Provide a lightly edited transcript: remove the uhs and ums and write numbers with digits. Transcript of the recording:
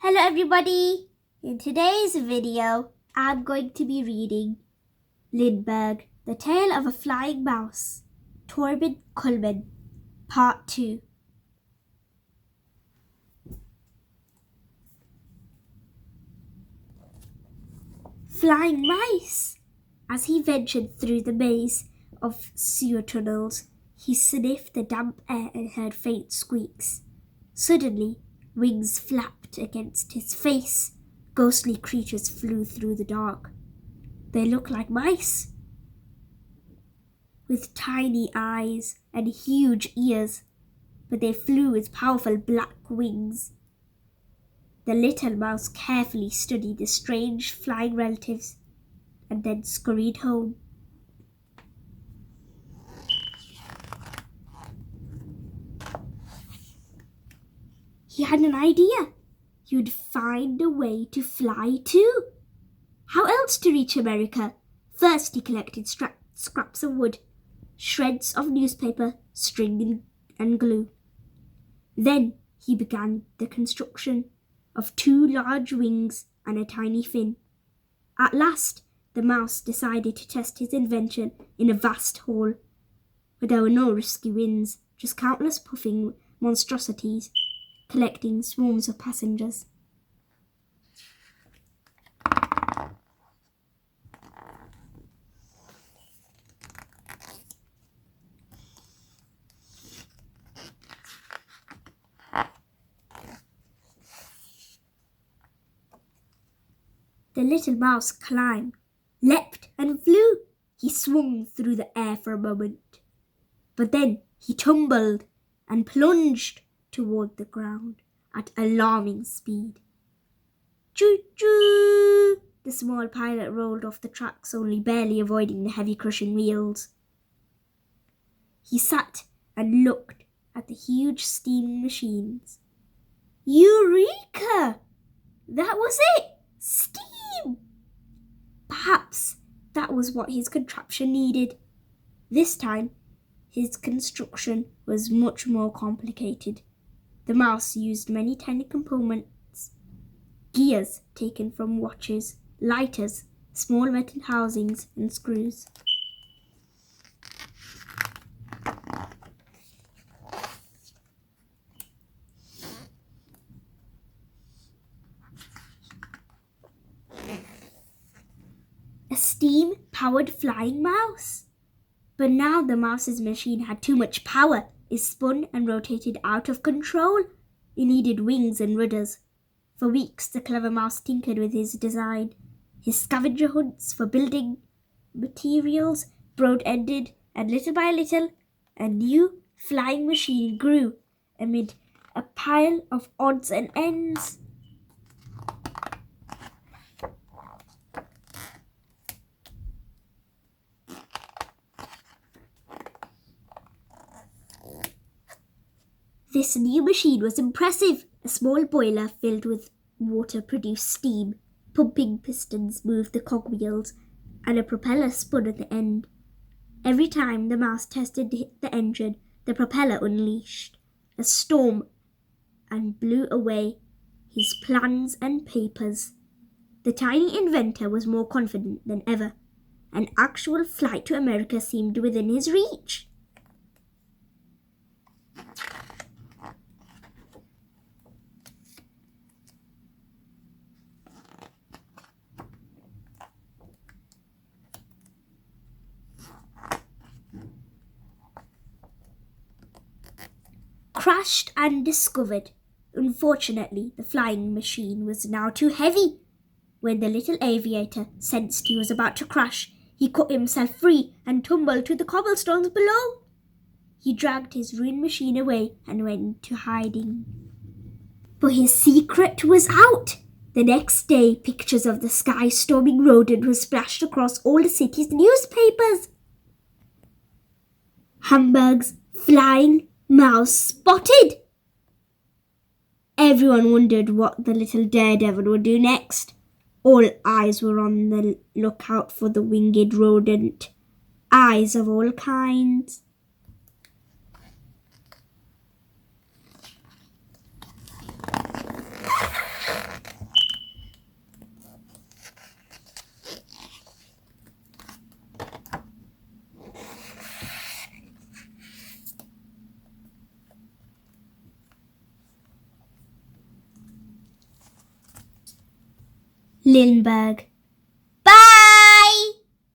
Hello everybody! In today's video, I'm going to be reading Lindbergh, The Tale of a Flying Mouse, Torben Kuhlmann, Part 2. Flying mice! As he ventured through the maze of sewer tunnels, he sniffed the damp air and heard faint squeaks. Suddenly, wings flapped against his face. Ghostly creatures flew through the dark. They looked like mice, with tiny eyes and huge ears, but they flew with powerful black wings. The little mouse carefully studied the strange flying relatives and then scurried home. He had an idea. He would find a way to fly. How else to reach America? First he collected scraps of wood, shreds of newspaper, string and glue. Then he began the construction of 2 large wings and a tiny fin. At last, the mouse decided to test his invention in a vast hall, but there were no risky winds, just countless puffing monstrosities collecting swarms of passengers. The little mouse climbed, leapt and flew. He swung through the air for a moment, but then he tumbled and plunged toward the ground at alarming speed. Choo-choo! The small pilot rolled off the tracks, only barely avoiding the heavy crushing wheels. He sat and looked at the huge steam machines. Eureka! That was it! Steam! Perhaps that was what his contraption needed. This time, his construction was much more complicated. The mouse used many tiny components, gears taken from watches, lighters, small metal housings, and screws. A steam-powered flying mouse. But now the mouse's machine had too much power. It spun and rotated out of control. It needed wings and rudders. For weeks, the clever mouse tinkered with his design. His scavenger hunts for building materials broad-ended, and little by little, a new flying machine grew amid a pile of odds and ends. This new machine was impressive. A small boiler filled with water produced steam. Pumping pistons moved the cogwheels, and a propeller spun at the end. Every time the mouse tested the engine, the propeller unleashed a storm and blew away his plans and papers. The tiny inventor was more confident than ever. An actual flight to America seemed within his reach. Crashed and discovered. Unfortunately, the flying machine was now too heavy. When the little aviator sensed he was about to crash, he cut himself free and tumbled to the cobblestones below. He dragged his ruined machine away and went into hiding. But his secret was out. The next day, pictures of the sky-storming rodent were splashed across all the city's newspapers. Hamburg's flying mouse spotted. Everyone wondered what the little daredevil would do next. All eyes were on the lookout for the winged rodent. Eyes of all kinds. Lindbergh.